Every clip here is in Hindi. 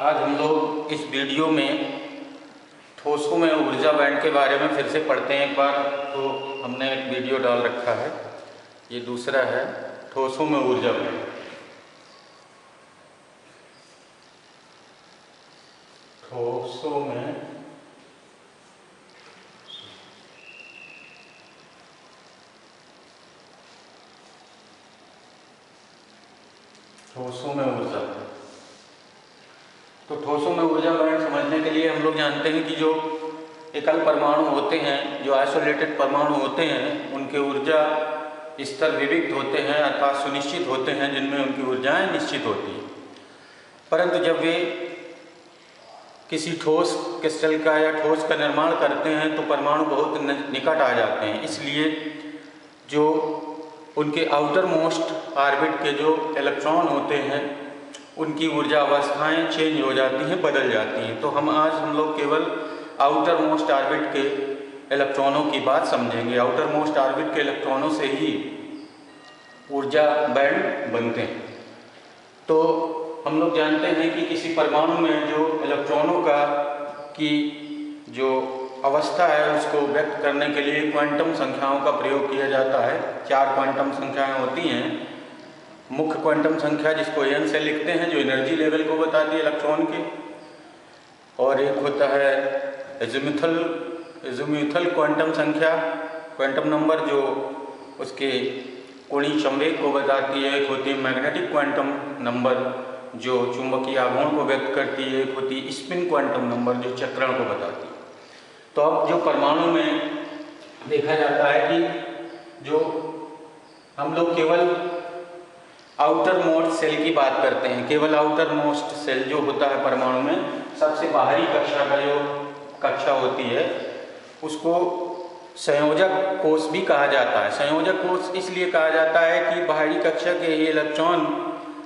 आज हम लोग इस वीडियो में ठोसों में ऊर्जा बैंड के बारे में फिर से पढ़ते हैं। एक बार तो हमने एक वीडियो डाल रखा है, ये दूसरा है ठोसों में ऊर्जा बैंड। ठोसों में ऊर्जा बैंड। तो ठोसों में ऊर्जा बैंड समझने के लिए हम लोग जानते हैं कि जो एकल परमाणु होते हैं, जो आइसोलेटेड परमाणु होते हैं, उनके ऊर्जा स्तर विविक्त होते हैं अर्थात सुनिश्चित होते हैं, जिनमें उनकी ऊर्जाएं निश्चित होती हैं। परंतु जब वे किसी ठोस क्रिस्टल का या ठोस का निर्माण करते हैं तो परमाणु बहुत निकट आ जाते हैं। इसलिए जो उनके आउटर मोस्ट ऑर्बिट के जो इलेक्ट्रॉन होते हैं उनकी ऊर्जा अवस्थाएं चेंज हो जाती हैं, बदल जाती हैं। तो हम लोग केवल आउटर मोस्ट ऑर्बिट के इलेक्ट्रॉनों की बात समझेंगे। आउटर मोस्ट ऑर्बिट के इलेक्ट्रॉनों से ही ऊर्जा बैंड बनते हैं। तो हम लोग जानते हैं कि किसी परमाणु में जो इलेक्ट्रॉनों की जो अवस्था है उसको व्यक्त करने के लिए क्वांटम संख्याओं का प्रयोग किया जाता है। 4 क्वांटम संख्याएं होती हैं। मुख्य क्वांटम संख्या जिसको n से लिखते हैं, जो एनर्जी लेवल को बताती है इलेक्ट्रॉन के, और एक होता है एजिमुथल क्वांटम संख्या, क्वांटम नंबर, जो उसके कोणीय संवेग को बताती है। एक होती है मैग्नेटिक क्वांटम नंबर, जो चुंबकीय आघूर्ण को व्यक्त करती है। एक होती है स्पिन क्वांटम नंबर, जो चक्रण को बताती है। तो अब जो परमाणु में देखा जाता है कि जो हम लोग केवल आउटर मोस्ट सेल की बात करते हैं। केवल आउटर मोस्ट सेल जो होता है परमाणु में, सबसे बाहरी कक्षा का जो कक्षा होती है उसको संयोजक कोष भी कहा जाता है। संयोजक कोष इसलिए कहा जाता है कि बाहरी कक्षा के ये इलेक्ट्रॉन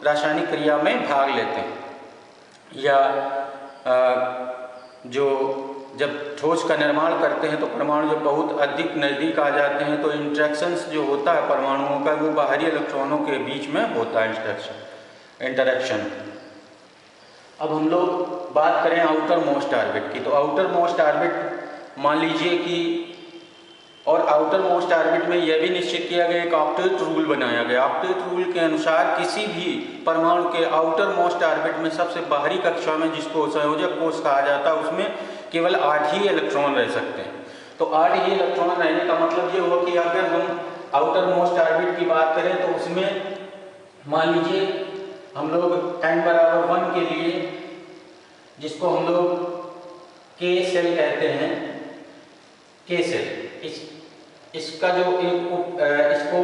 रासायनिक क्रिया में भाग लेते हैं, या जो जब ठोस का निर्माण करते हैं तो परमाणु जब बहुत अधिक नज़दीक आ जाते हैं तो इंटरेक्शंस जो होता है परमाणुओं का, वो बाहरी इलेक्ट्रॉनों के बीच में होता है इंटरेक्शन। अब हम लोग बात करें आउटर मोस्ट ऑर्बिट की, तो आउटर मोस्ट ऑर्बिट मान लीजिए कि, और आउटर मोस्ट ऑर्बिट में यह भी निश्चित किया गया, एक ऑक्टेट रूल बनाया गया। ऑक्टेट रूल के अनुसार किसी भी परमाणु के आउटर मोस्ट ऑर्बिट में सबसे बाहरी कक्षा में, जिसको संयोजक कोष कहा जाता है, उसमें केवल 8 ही इलेक्ट्रॉन रह सकते हैं। तो 8 ही इलेक्ट्रॉन रहने का मतलब ये हुआ कि अगर हम आउटर मोस्ट ऑर्बिट की बात करें तो उसमें मान लीजिए हम लोग n बराबर 1 के लिए, जिसको हम लोग K सेल कहते हैं, K सेल, इसका जो इसको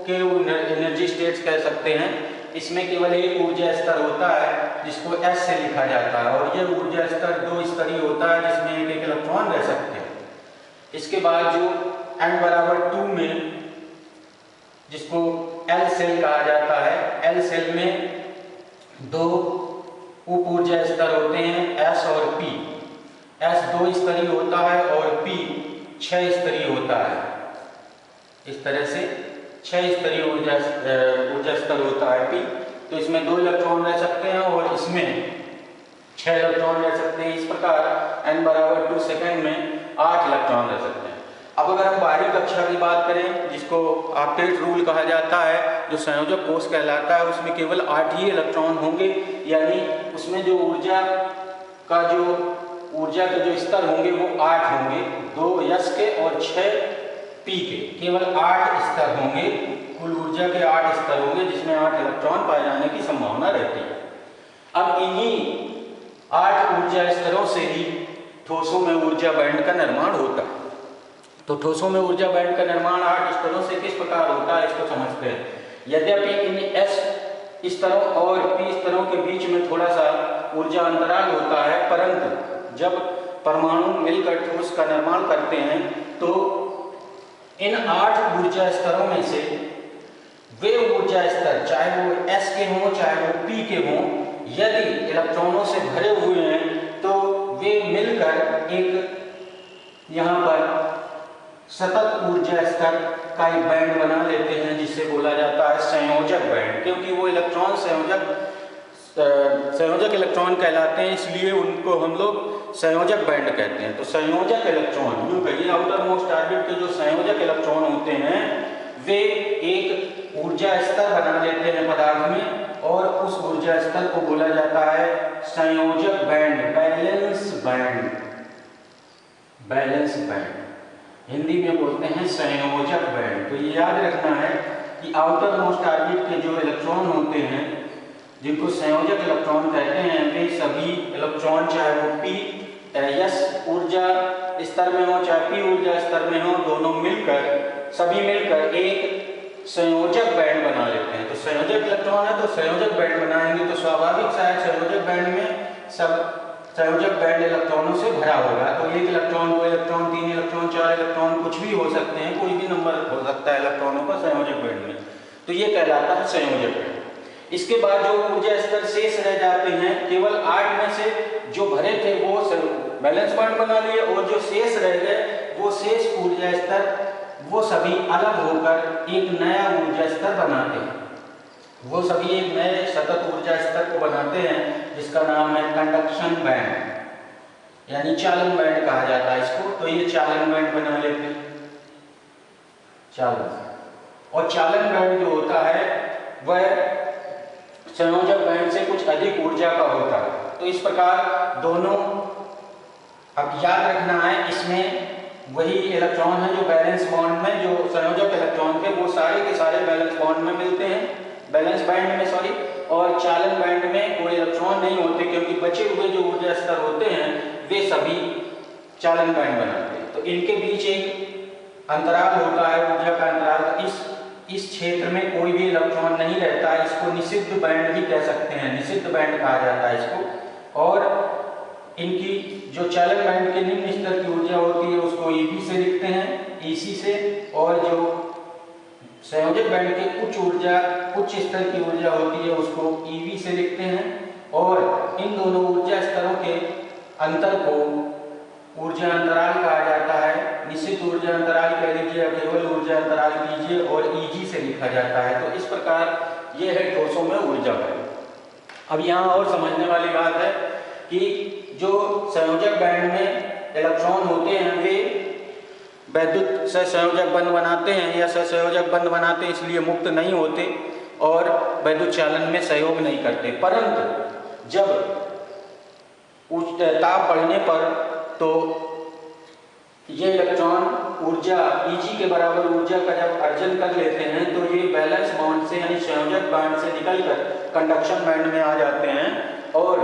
K एनर्जी स्टेट्स कह सकते हैं। इसमें केवल एक ऊर्जा स्तर होता है जिसको S से लिखा जाता है, और यह ऊर्जा स्तर 2 स्तरीय होता है जिसमें एक एक इलेक्ट्रॉन रह सकते हैं। इसके बाद जो n बराबर 2 में, जिसको L सेल कहा जाता है, L सेल में 2 उप ऊर्जा स्तर होते हैं, S और P। S 2 स्तरीय होता है और P 6 स्तरीय होता है। इस तरह से 6 स्तरीय ऊर्जा स्तर होता है P। तो इसमें 2 इलेक्ट्रॉन रह सकते हैं और इसमें 6 इलेक्ट्रॉन रह सकते हैं। इस प्रकार n बराबर 2 सेकेंड में 8 इलेक्ट्रॉन रह सकते हैं। अब अगर हम बाहरी कक्षा की बात करें, जिसको ऑक्टेट रूल कहा जाता है, जो संयोजक कोष कहलाता है, उसमें केवल 8 ही इलेक्ट्रॉन होंगे, यानी उसमें जो ऊर्जा के जो स्तर होंगे वो 8 होंगे, 2 S के और 6 P के, केवल 8 स्तर होंगे। कुल ऊर्जा के 8 स्तर होंगे जिसमें 8 इलेक्ट्रॉन पाए जाने की संभावना रहती है। अब इन्हीं 8 ऊर्जा स्तरों से ही ठोसों में ऊर्जा बैंड का निर्माण होता है। तो ठोसों में ऊर्जा बैंड का निर्माण 8 स्तरों से किस प्रकार होता है, इसको समझते हैं। यद्यपि इन S स्तरों और P स्तरों के बीच में थोड़ा सा ऊर्जा अंतराल होता है, परंतु जब परमाणु मिलकर ठोस का निर्माण करते हैं तो इन 8 ऊर्जा स्तरों में से वे ऊर्जा स्तर, चाहे वो S के हों चाहे वो P के हों, यदि इलेक्ट्रॉनों से भरे हुए हैं तो वे मिलकर एक यहाँ पर सतत ऊर्जा स्तर का एक बैंड बना लेते हैं, जिससे बोला जाता है संयोजक बैंड, क्योंकि वो इलेक्ट्रॉन संयोजक संयोजक इलेक्ट्रॉन कहलाते हैं, इसलिए उनको हम लोग संयोजक बैंड कहते हैं। तो संयोजक इलेक्ट्रॉन यूँ कहिए आउटर मोस्ट ऑर्बिट के जो संयोजक इलेक्ट्रॉन होते हैं वे एक ऊर्जा स्तर बना लेते हैं पदार्थ में, और उस ऊर्जा स्तर को बोला जाता है संयोजक band, balance band. Balance band Hindi में बोलते हैं संयोजक बैंड। तो ये याद रखना है कि आउटर मोस्ट ऑर्बिट के जो इलेक्ट्रॉन होते हैं जिनको संयोजक इलेक्ट्रॉन कहते हैं, वे सभी इलेक्ट्रॉन चाहे वो पी एस ऊर्जा स्तर में हो चाहे पी ऊर्जा स्तर में हो, दोनों मिलकर सभी मिलकर एक संयोजक बैंड बना लेते हैं। तो संयोजक इलेक्ट्रॉन है तो संयोजक बैंड बनाएंगे, तो स्वाभाविक सा है संयोजक बैंड में सब संयोजक बैंड इलेक्ट्रॉनों से भरा होगा। तो एक इलेक्ट्रॉन, दो इलेक्ट्रॉन, तीन इलेक्ट्रॉन, चार इलेक्ट्रॉन, कुछ भी हो सकते हैं, कोई भी नंबर हो सकता है इलेक्ट्रॉनों का संयोजक बैंड में। तो ये कहलाता है संयोजक बैंड। इसके बाद जो ऊर्जा स्तर शेष रह जाते हैं, केवल 8 में से जो भरे थे वो बैलेंस बैंड बना लिए, और जो शेष रह गए वो शेष ऊर्जा स्तर वो सभी अलग होकर एक नया ऊर्जा स्तर बनाते हैं। वो सभी एक नए सतत ऊर्जा स्तर को बनाते हैं जिसका नाम है कंडक्शन बैंड, यानी चालन बैंड कहा जाता है इसको। तो ये चालन बैंड बना लेते हैं, चालन। और चालन बैंड जो होता है वह संयोजक बैंड से कुछ अधिक ऊर्जा का होता है। तो इस प्रकार दोनों, अब याद रखना है इसमें वही इलेक्ट्रॉन है जो बैलेंस बॉन्ड में, जो संयोजक इलेक्ट्रॉन थे वो सारे के सारे बैलेंस बॉन्ड में मिलते हैं, बैलेंस बैंड में सॉरी, और चालन बैंड में कोई इलेक्ट्रॉन नहीं होते, क्योंकि बचे हुए जो ऊर्जा स्तर होते हैं वे सभी चालन बैंड बनाते हैं। तो इनके बीच एक अंतराल होता है, ऊर्जा का अंतराल। इस क्षेत्र में कोई भी इलेक्ट्रॉन नहीं रहता है, इसको निषिद्ध बैंड भी कह सकते हैं, निषिद्ध बैंड कहा जाता है इसको। और इनकी जो चालन बैंड के निम्न स्तर की ऊर्जा होती है उसको ईबी से लिखते हैं, ईसी से, और जो संयोजक बैंड के उच्च स्तर की ऊर्जा होती है उसको ईवी से लिखते हैं। और इन दोनों ऊर्जा स्तरों के अंतर को ऊर्जा अंतराल कहा जाता है। निश्चित ऊर्जा अंतराल कह लीजिए, केवल ऊर्जा अंतराल कीजिए, और ईजी से लिखा जाता है। तो इस प्रकार ये है ठोसों में ऊर्जा बैंड। अब यहाँ और समझने वाली बात है कि जो संयोजक बैंड में इलेक्ट्रॉन होते हैं वे वैद्युत सहसंयोजक बंध बनाते हैं या सहसंयोजक बंध बनाते हैं, इसलिए मुक्त नहीं होते और वैद्युत चालन में सहयोग नहीं करते। परंतु जब उच्च ताप बढ़ने पर तो ये इलेक्ट्रॉन ऊर्जा Eg के बराबर ऊर्जा का जब अर्जन कर लेते हैं तो ये बैलेंस बॉन्ड से यानी संयोजक बैंड से निकलकर कंडक्शन बैंड में आ जाते हैं, और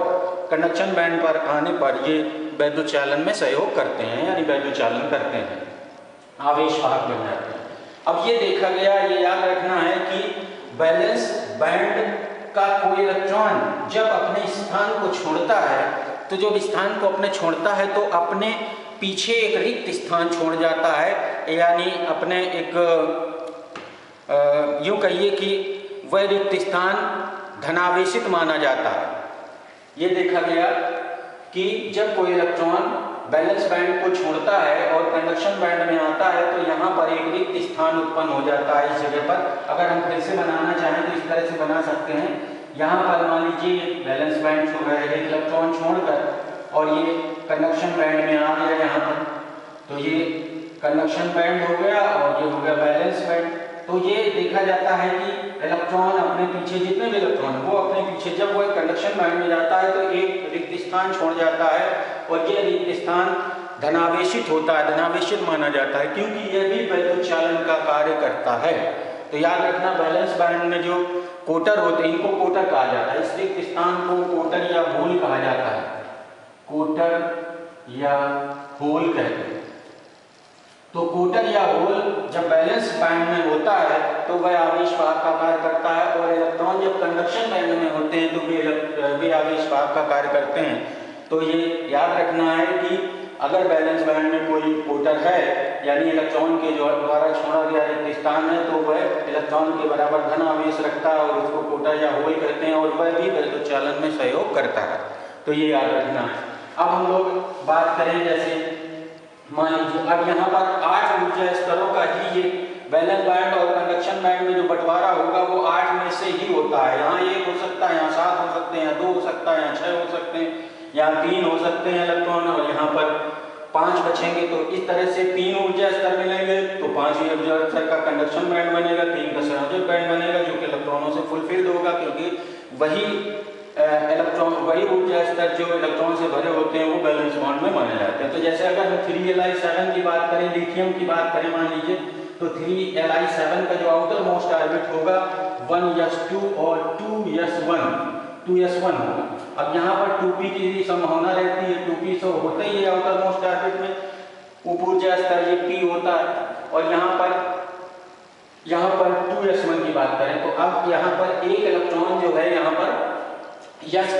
कंडक्शन बैंड पर आने पर ये वैद्युत चालन में सहयोग करते हैं, यानी वैद्युत चालन करते हैं, आवेश वाहक बन जाते हैं। अब ये देखा गया, ये याद रखना है कि बैलेंस बैंड का कोई इलेक्ट्रॉन जब अपने स्थान को छोड़ता है, तो जब स्थान को अपने छोड़ता है तो अपने पीछे एक रिक्त स्थान छोड़ जाता है, यानी अपने एक यूँ कहिए कि वह रिक्त स्थान धनावेशित माना जाता है। ये देखा गया कि जब कोई इलेक्ट्रॉन बैलेंस बैंड को छोड़ता है और कंडक्शन बैंड में आता है तो यहाँ पर एक रिक्त स्थान उत्पन्न हो जाता है इस जगह पर। अगर हम फिर से बनाना चाहें तो इस तरह से बना सकते हैं। यहाँ पर मान लीजिए बैलेंस बैंड छोड़ रहा है, एक इलेक्ट्रॉन छोड़कर, और ये कंडक्शन बैंड में आ गया यहाँ पर, तो ये कंडक्शन बैंड हो गया और ये हो गया बैलेंस बैंड। तो ये देखा जाता है कि इलेक्ट्रॉन अपने पीछे, जितने भी इलेक्ट्रॉन वो अपने पीछे, जब वो कंडक्शन बैंड में जाता है तो एक रिक्त स्थान छोड़ जाता है, और ये रिक्त स्थान धनावेशित होता है, धनावेशित माना जाता है, क्योंकि यह भी वैद्युत चालन का कार्य करता है। तो याद रखना, बैलेंस बैंड में जो कोटर होते हैं इनको कोटर कहा जाता है, इस रिक्त स्थान को कोटर या होल कहा जाता है, कोटर या होल कहते हैं। तो कोटर या होल जब बैलेंस बैंड में होता है तो वह आवेश वाहक का कार्य करता है, और इलेक्ट्रॉन जब कंडक्शन बैंड में होते हैं तो वे आवेश वाहक का कार्य करते हैं। तो ये याद रखना है कि अगर बैलेंस बैंड में कोई कोटर है, यानी इलेक्ट्रॉन के द्वारा छोड़ा गया रिक्त स्थान है, तो वह इलेक्ट्रॉन के बराबर धन आवेश रखता है और उसको कोटर या होल कहते हैं, और वह भी वैद्युत चालन में सहयोग करता है। तो ये याद रखना है। अब हम लोग बात करें, जैसे मान लीजिए अब यहाँ पर 8 ऊर्जा स्तरों का ही ये बैलेंस बैंड और कंडक्शन बैंड में जो बंटवारा होगा वो 8 में से ही होता है। यहाँ 1 हो सकता है, यहाँ 7 हो सकते सकते हैं, या 2 हो सकता है, या 6 हो सकते हैं, या 3 हो सकते हैं इलेक्ट्रॉन, और यहाँ पर 5 बचेंगे। तो इस तरह से 3 ऊर्जा स्तर मिलेंगे तो 5 ऊर्जा स्तर का कंडक्शन बैंड बनेगा, 3 का संयोजक बैंड बनेगा, जो कि इलेक्ट्रॉनों से फुलफिल्ड होगा, क्योंकि वही इलेक्ट्रॉन, वही ऊर्जा स्तर जो इलेक्ट्रॉन से भरे होते हैं वो वैलेंस बॉन्ड में माने जाते हैं। तो जैसे अगर हम 3Li7 की बात करें, लिथियम की बात करें मान लीजिए, तो 3Li7 का जो आउटर मोस्ट ऑर्बिट होगा 1s2 और 2s1 होगा। अब यहाँ पर 2p की संभावना रहती है, 2p तो होता ही है आउटर मोस्ट ऑर्बिट में, उप ऊर्जा स्तर ये p होता है। और यहाँ पर 2s1 की बात करें तो अब यहाँ पर एक इलेक्ट्रॉन जो है यहाँ पर यस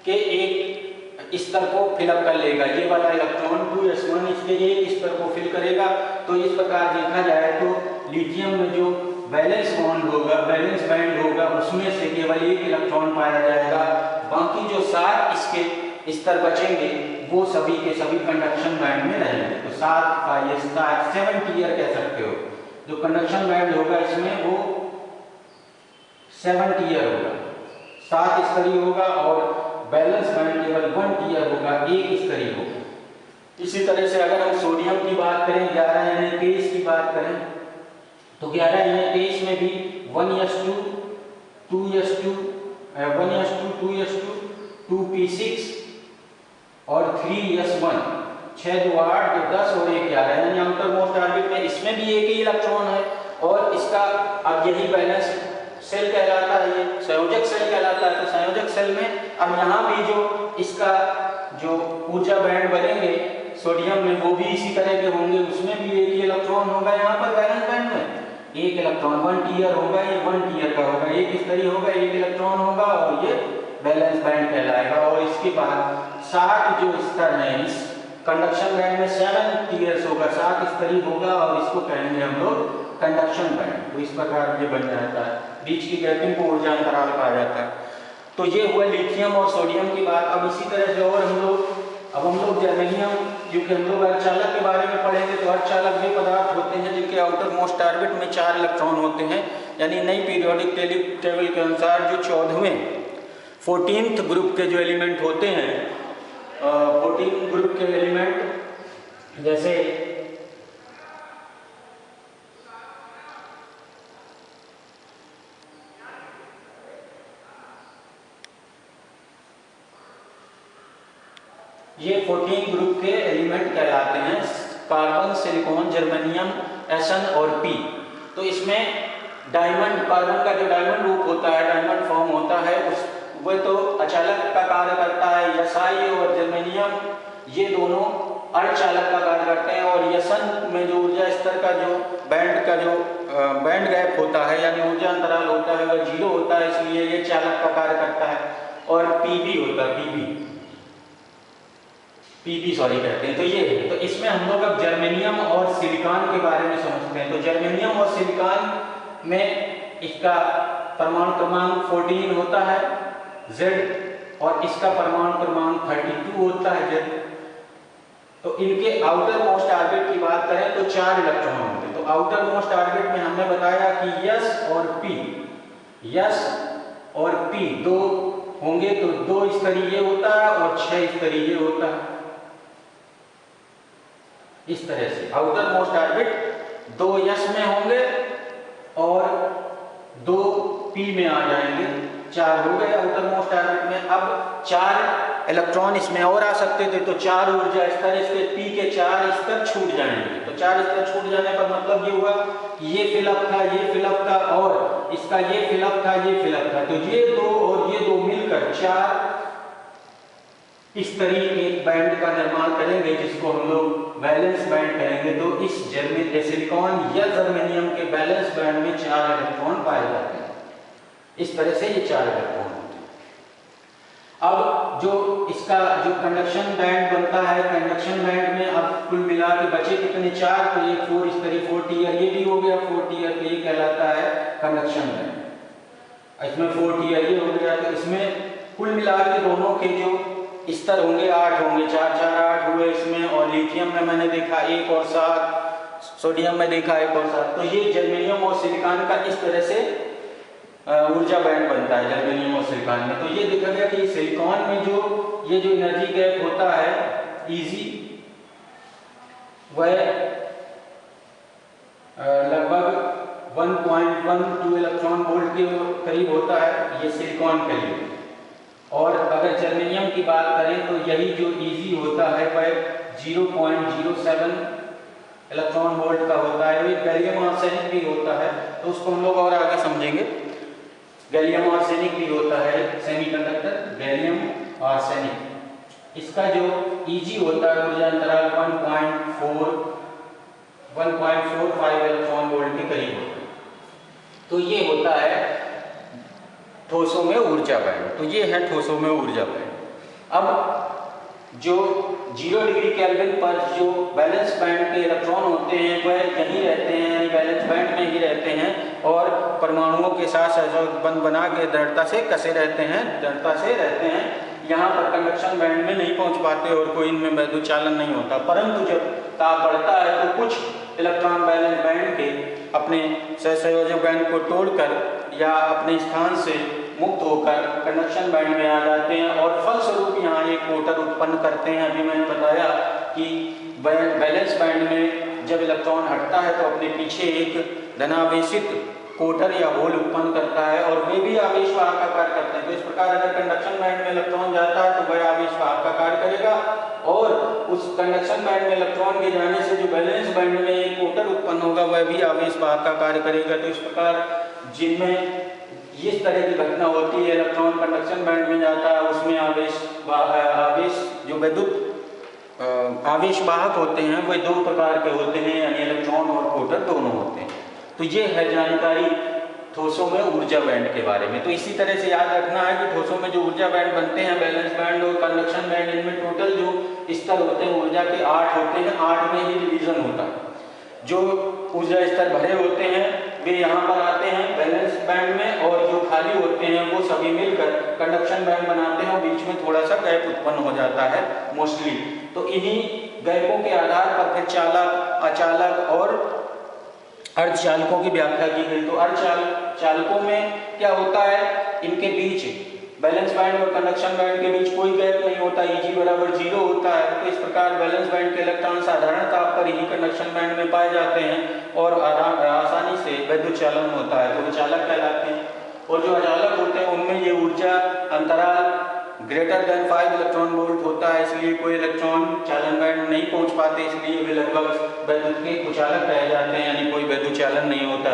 के एक स्तर को फिलअप कर लेगा, ये वाला इलेक्ट्रॉन 2s1 इसके एक स्तर को फिल करेगा। तो इस प्रकार देखा जाए तो लिथियम में जो वैलेंस बॉन्ड होगा, वैलेंस बैंड होगा, उसमें से केवल एक इलेक्ट्रॉन पाया जाएगा, बाकी जो 7 इसके स्तर बचेंगे वो सभी के सभी कंडक्शन बैंड में रहेंगे। तो 7 का ये 7 टियर कह सकते हो, जो कंडक्शन बैंड होगा इसमें वो 7 टियर होगा, 7 स्तरीय होगा, और बैलेंस बैंड केवल 1 टियर होगा, 1 स्तरीय होगा। इसी तरह से अगर हम सोडियम की बात करें, 11Na23 की बात करें, तो 11Na23 में भी 1s2 2s2 1s2 2s2 2p6 और 3s1, 6 2 8 जो 10 और 1 11, यानी आउटर मोस्ट ऑर्बिट में इसमें भी एक ही इलेक्ट्रॉन है, और इसका अब यही बैलेंस सेल कहलाता है, ये संयोजक सेल कहलाता है। तो संयोजक सेल में अब यहाँ भी जो इसका जो ऊर्जा बैंड बनेंगे सोडियम में वो भी इसी तरह के होंगे, उसमें भी एक ही इलेक्ट्रॉन होगा। यहाँ पर बैलेंस बैंड में एक इलेक्ट्रॉन 1 टियर होगा, ये 1 टियर का होगा, एक स्तरीय होगा, एक इलेक्ट्रॉन होगा, और ये बैलेंस बैंड कहलाएगा। और इसके बाद 7 जो स्तर हैं इस कंडक्शन बैंड में 7 टियर्स होगा, 7 स्तरीय होगा, और इसको कहेंगे हम लोग कंडक्शन बैंड। तो इस प्रकार ये बन जाता है, बीच की गैपिंग को ऊर्जा अंतराल कहा जाता है। तो ये हुआ लिथियम और सोडियम की बात। अब इसी तरह से और हम लोग जर्मेनियम, क्योंकि हम लोग अर्धचालक के बारे में पढ़ेंगे, तो अर्धचालक वे पदार्थ होते हैं जिनके आउटर मोस्ट ऑर्बिट में 4 इलेक्ट्रॉन होते हैं, यानी नई पीरियोडिक टेबल के अनुसार जो 14th ग्रुप के जो एलिमेंट होते हैं, 14 ग्रुप के एलिमेंट जैसे ये 14 ग्रुप के एलिमेंट कहलाते हैं, कार्बन, सिलिकॉन, जर्मेनियम, Sn और P। तो इसमें डायमंड, कार्बन का जो डायमंड रूप होता है, डायमंड फॉर्म होता है, उस वो तो अचालक का कार्य करता है। SI और जर्मेनियम ये दोनों अर्धचालक का कार्य करते हैं, और Sn में जो ऊर्जा स्तर का जो बैंड गैप होता है, यानी ऊर्जा अंतराल होता है, वह 0 होता है, इसलिए ये चालक का कार्य करता है। और Pb होता है, पीबी कहते हैं। तो ये है, तो इसमें हम लोग अब जर्मेनियम और सिलिकॉन के बारे में समझते हैं। तो जर्मेनियम और सिलिकॉन में इसका परमाणु क्रमांक 14 होता है Z, और इसका परमाणु क्रमांक 32 होता है Z। तो इनके आउटर मोस्ट ऑर्बिट की बात करें तो 4 इलेक्ट्रॉन होते हैं। तो आउटर मोस्ट ऑर्बिट में हमने बताया कि S और P 2 होंगे, तो 2 स्तरीय होता है और 6 स्तरीय होता है। इस तरह से आउटर मोस्ट ऑर्बिट 2 S में होंगे और 2 P में आ जाएंगे, 4 हो गए आउटर मोस्ट ऑर्बिट में। अब 4 इलेक्ट्रॉन इसमें और आ सकते थे, तो 4 ऊर्जा स्तर, इसके P के 4 स्तर छूट जाएंगे। तो 4 स्तर छूट जाने पर मतलब ये हुआ कि ये फिलअप था, ये फिलअप था, और इसका ये फिलअप था, ये फिलअप था। तो ये 2 और ये 2 मिलकर 4 स्तरीय एक बैंड का निर्माण करेंगे, जिसको हम लोग बैलेंस बैंड कहेंगे। तो इस सिलिकॉन या जर्मेनियम के बैलेंस बैंड में 4 इलेक्ट्रॉन पाए जाते हैं। इस तरह से ये 4 इलेक्ट्रॉन होते हैं। अब जो इसका जो कंडक्शन बैंड बनता है, कंडक्शन बैंड में अब कुल मिला के बचे कितने? 4। तो ये 4 स्तरीय 4 टियर ये भी हो गया, 4 टियर तो ये कहलाता है कंडक्शन बैंड। इसमें 4 टियर ये हो गया। तो इसमें कुल मिला के दोनों के जो स्तर होंगे 8 होंगे, 4 4 8 हुए इसमें। और लिथियम में मैंने देखा 1 और 7, सोडियम में देखा 1 और 7। तो ये जर्मेनियम और सिलिकॉन का इस तरह से ऊर्जा बैंड बनता है जर्मेनियम और सिलिकॉन में। तो ये देखा गया कि सिलिकॉन में जो ये जो एनर्जी गैप होता है Eg वह लगभग 1.12 इलेक्ट्रॉन वोल्ट के करीब होता है, ये सिलिकॉन के लिए। और अगर जर्मेनियम की बात करें तो यही जो Eg होता है वह 0.07 इलेक्ट्रॉन वोल्ट का होता है। ये गैलियम आर्सेनिक भी होता है, तो उसको हम लोग और आगे समझेंगे। गैलियम आर्सेनिक भी होता है सेमीकंडक्टर, गैलियम आर्सेनिक। इसका जो Eg होता है ऊर्जा अंतराल 1.45 इलेक्ट्रॉन वोल्ट के करीब होता है। तो ये होता है ठोसों में ऊर्जा बैंड। तो ये है ठोसों में ऊर्जा बैंड। अब जो 0 डिग्री केल्विन पर जो बैलेंस बैंड के इलेक्ट्रॉन होते हैं वह यहीं रहते हैं, यानी बैलेंस बैंड में ही रहते हैं और परमाणुओं के साथ सहसंबंध बना के दृढ़ता से कसे रहते हैं, दृढ़ता से रहते हैं। यहाँ पर कंडक्शन बैंड में नहीं पहुँच पाते और कोई इनमें वैद्युत चालन नहीं होता। परंतु जब ताप बढ़ता है तो कुछ इलेक्ट्रॉन बैलेंस बैंड के अपने सहसंयोजक बैंड को तोड़कर या अपने स्थान से मुक्त होकर कंडक्शन बैंड में आ जाते हैं और फलस्वरूप यहाँ एक कोटर उत्पन्न करते हैं। अभी मैंने बताया कि बैलेंस बैंड में जब इलेक्ट्रॉन हटता है तो अपने पीछे एक धनावेशित कोटर या होल उत्पन्न करता है और वे भी आवेश वाहक का कार्य करते हैं। तो इस प्रकार अगर कंडक्शन बैंड में इलेक्ट्रॉन जाता है तो वह आवेश वाहक का कार्य करेगा और उस कंडक्शन बैंड में इलेक्ट्रॉन के जाने से जो बैलेंस बैंड में एक कोटर उत्पन्न होगा वह भी आवेश वाहक का कार्य करेगा। तो इस प्रकार जिनमें इस तरह की घटना होती है, इलेक्ट्रॉन कंडक्शन बैंड में जाता है, उसमें आवेश जो वैद्युत आवेश वाहक होते हैं वे दो प्रकार के होते हैं, यानी इलेक्ट्रॉन और कोटर दोनों होते हैं। तो ये है जानकारी ठोसों में ऊर्जा बैंड के बारे में। तो इसी तरह से याद रखना है कि ठोसों में जो ऊर्जा बैंड बनते हैं, बैलेंस बैंड और कंडक्शन बैंड, इनमें टोटल जो स्तर होते हैं ऊर्जा के 8 होते हैं। 8 में ही डिवीजन होता है। जो ऊर्जा स्तर भरे होते हैं वे यहाँ पर आते हैं बैलेंस बैंड में और जो खाली होते हैं वो सभी मिलकर कंडक्शन बैंड बनाते हैं और बीच में थोड़ा सा गैप उत्पन्न हो जाता है मोस्टली। तो इन्हीं गैपों के आधार पर फिर चालक, अचालक और अर्धचालकों की व्याख्या की गई। तो अर्धचालकों में क्या होता है, इनके बीच बैलेंस बैंड और कंडक्शन बैंड के बीच कोई गैप नहीं होता, Eg बराबर 0 होता है। तो इस प्रकार बैलेंस बैंड के इलेक्ट्रॉन साधारण ताप पर ही कंडक्शन बैंड में पाए जाते हैं और आसानी से वैद्युत चालन होता है, तो वो चालक कहलाते हैं। और जो अचालक होते हैं उनमें ये ऊर्जा अंतराल ग्रेटर देन 5 इलेक्ट्रॉन वोल्ट होता है, इसलिए कोई इलेक्ट्रॉन चालन बैंड नहीं पहुंच पाते, इसलिए वे लगभग वैद्युत के कुचालक कहे जाते हैं, यानी कोई वैद्युत चालन नहीं होता।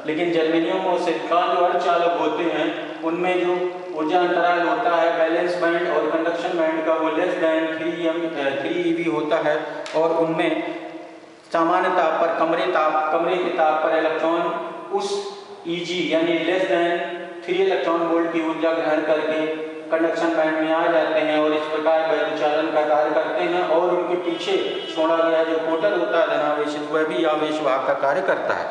लेकिन जर्मेनियम और सिलिकॉन जो अर्धचालक होते हैं उनमें जो ऊर्जा अंतराल होता है बैलेंस बैंड और कंडक्शन बैंड का वो लेस देन 3 eV होता है और उनमें सामान्य ताप पर कमरे के ताप पर इलेक्ट्रॉन उस Eg यानी लेस देन 3 इलेक्ट्रॉन वोल्ट की ऊर्जा ग्रहण करके कंडक्शन बैंड में आ जाते हैं और इस प्रकार वैद्युत चालन का कार्य करते हैं। और उनके पीछे छोड़ा गया जो कोटर होता है धनावेशित, वह भी आवेश वाहक का कार्य करता है।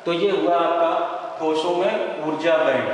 तो ये हुआ आपका ठोसों में ऊर्जा बैंड।